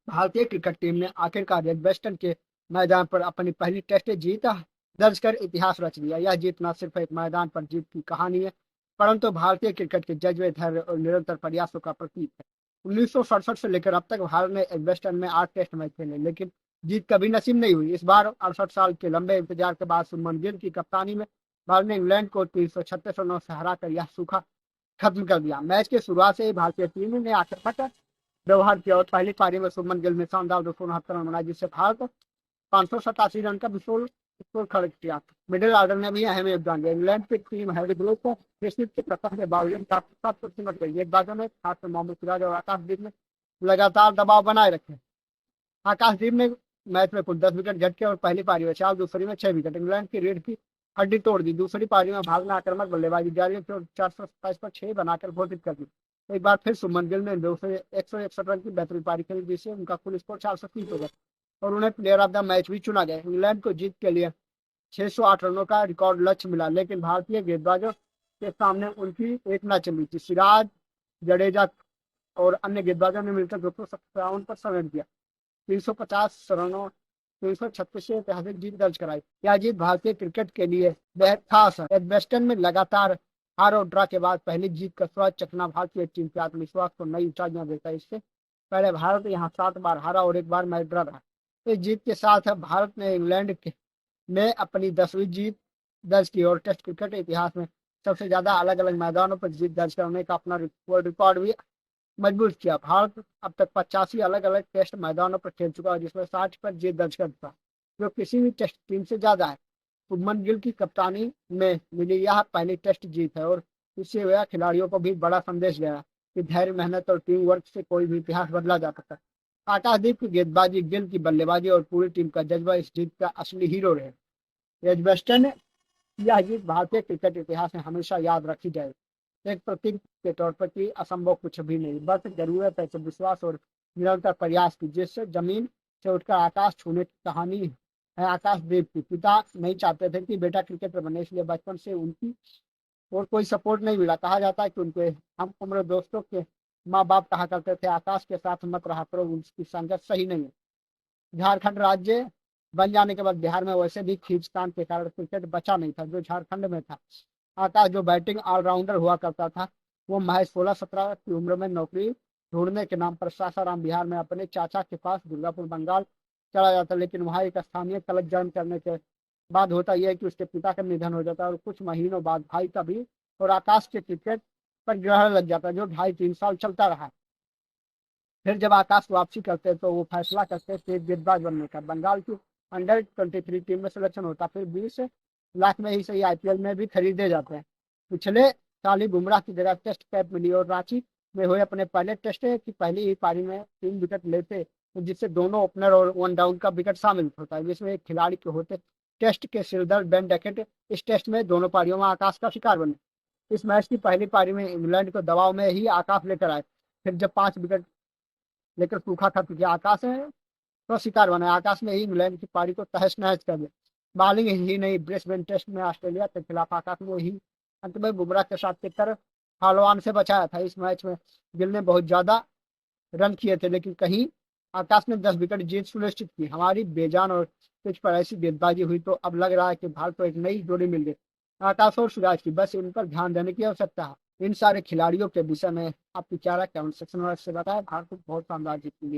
भारतीय cricket team ने आखिरकार एजबेस्टन के मैदान पर अपनी पहली टेस्ट जीत दर्ज कर इतिहास रच दिया। यह जीत न सिर्फ एक मैदान पर जीत की कहानी है, परंतु भारतीय क्रिकेट के जज्बे, धैर्य और निरंतर प्रयासों का प्रतीक है। 1967 से लेकर अब तक भारत ने एजबेस्टन में 8 टेस्ट मैच खेले, लेकिन जीत कभी नसीब नहीं हुई। इस बार 68 साल के लंबे इंतजार के बाद शुभमन गिल की कप्तानी में भारत ने इंग्लैंड को 336 रनों से हराकर यह सूखा खत्म कर दिया। मैच की शुरुआत से ही भारतीय टीम ने आक्रामक व्यवहार किया और पहली पारी में शुभमन गिल ने शानदार 269 रन बनाए, जिससे भारत 587 रन का विपुल स्कोर खड़ा किया। मिडिल ऑर्डर ने भी अहम योगदान दिया। इंग्लैंड की टीम हैवी ग्लोव को कृषि के प्रताप के बावजूद काफी सिमट गई। गेंदबाजों ने खासकर मोहम्मद सिराज और आकाशदीप ने लगातार दबाव बनाए रखे। आकाशदीप ने मैच में कुल 10 विकेट झटके और पहली पारी में 4, दूसरी में 6 विकेट। इंग्लैंड की रीढ़ की हड्डी तोड़ दी। दूसरी पारी में भारत ने आक्रामक बल्लेबाजी जारी रखी और 427 पर 6 बनाकर घोषित कर दी। एक बार फिर शुभमन गिल ने 161 रन की बेहतरीन पारी खेली, जिससे उनका कुल स्कोर 430 हो गया और उन्हें प्लेयर ऑफ द मैच भी चुना गया। इंग्लैंड को जीत के लिए 608 रनों का रिकॉर्ड लक्ष्य मिला, लेकिन भारतीय गेंदबाजों के सामने उनकी एक न चली थी। सिराज, जडेजा और अन्य गेंदबाजों ने मिलकर 257 पर समेट दिया। 350 रनों 336 से ऐतिहासिक जीत दर्ज कराई। यह जीत भारतीय क्रिकेट के लिए बेहद खास है। एजबेस्टन में लगातार हार और ड्रा के बाद पहली जीत का स्वाद चखना भारतीय टीम के आत्मविश्वास को नई ऊंचाइयां देता है। इससे पहले भारत यहाँ 7 बार हारा और एक बार मैच ड्रा रहा। इस जीत के साथ भारत ने इंग्लैंड में अपनी 10वीं जीत दर्ज की और टेस्ट क्रिकेट इतिहास में सबसे ज्यादा अलग अलग मैदानों पर जीत दर्ज करने का अपना रिकॉर्ड भी मजबूत किया। भारत अब तक 85 अलग अलग टेस्ट मैदानों पर खेल चुका है, जिसमें 60 पर जीत दर्ज कर चुका, जो किसी भी टेस्ट टीम से ज्यादा है। शुभमन गिल की कप्तानी में मिली यह पहली टेस्ट जीत है और इससे वह खिलाड़ियों को भी बड़ा संदेश गया कि धैर्य, मेहनत और टीम वर्क से कोई भी इतिहास बदला जा सकता है। आकाशदीप की गेंदबाजी, गिल की बल्लेबाजी और पूरी टीम का जज्बा इस जीत का असली हीरो रहे। एजबेस्टन यह जीत भारतीय क्रिकेट इतिहास में हमेशा याद रखी जाएगी, एक प्रतीक के तौर पर कि असंभव कुछ भी नहीं, बस जरूरत है कि विश्वास और निरंतर प्रयास की, जिससे जमीन से उठकर आकाश छूने की कहानी है आकाशदीप की। पिता नहीं चाहते थे कि बेटा क्रिकेटर बने, इसलिए बचपन से उनकी और कोई सपोर्ट नहीं मिला। कहा जाता है कि उनके हम उम्र दोस्तों के माँ बाप कहा करते थे, आकाश के साथ मत रहा करो, उसकी संगत सही नहीं है। झारखंड राज्य बन जाने के बाद बिहार में वैसे भी खींचतान के कारण क्रिकेट बचा नहीं था जो झारखंड में था। आकाश जो बैटिंग ऑलराउंडर हुआ करता था, वो महज 16-17 की उम्र में नौकरी ढूंढने के नाम पर सासाराम बिहार में अपने चाचा के पास दुर्गापुर बंगाल चला जाता, लेकिन वहाँ एक स्थानीय क्लब ज्वाइन करने के बाद होता यह है कि उसके पिता का निधन हो जाता है और कुछ महीनों बाद भाई का भी और आकाश के क्रिकेट पर ग्रहण लग जाता है, जो 2.5-3 साल चलता रहा। फिर जब आकाश वापसी करते तो वो फैसला करते थे गेंदबाज बनने का। बंगाल की अंडर 23 टीम में सिलेक्शन होता, फिर 20 लाख में ही सही आईपीएल में भी खरीदे जाते हैं। पिछले साल ही बुमराह की जगह टेस्ट कैप मिली और रांची में हुए अपने पहले टेस्ट की पहली ही पारी में 3 विकेट लेते, तो जिससे दोनों ओपनर और वन डाउन का विकेट शामिल होता है, जिसमें एक खिलाड़ी के होते टेस्ट के सिरदर्द बेन डकेट इस टेस्ट में दोनों पारियों में आकाश का शिकार बने। इस मैच की पहली पारी में इंग्लैंड को दबाव में ही आकाश लेकर आए, फिर जब 5 विकेट लेकर सूखा खत्म किया, आकाश ने तो शिकार बना। आकाश ने ही इंग्लैंड की पारी को तहस नहस कर दिया। बॉलिंग ही नहीं, ब्रिस्बेन टेस्ट में ऑस्ट्रेलिया के खिलाफ आकाश ने ही अंत में बुमराह के साथ टिककर फॉलोऑन से बचाया था। इस मैच में गिल ने बहुत ज्यादा रन किए थे, लेकिन कहीं आकाश ने 10 विकेट जीत सुनिश्चित की। हमारी बेजान और पिच पर ऐसी गेंदबाजी हुई तो अब लग रहा है कि भारत को एक नई जोड़ी मिल गई, आकाश और सिराज की। बस इन पर ध्यान देने की आवश्यकता है। इन सारे खिलाड़ियों के विषय में आपकी क्या राय, कमेंट सेक्शन में से बताएं। भारत को बहुत शानदार जीत मिली।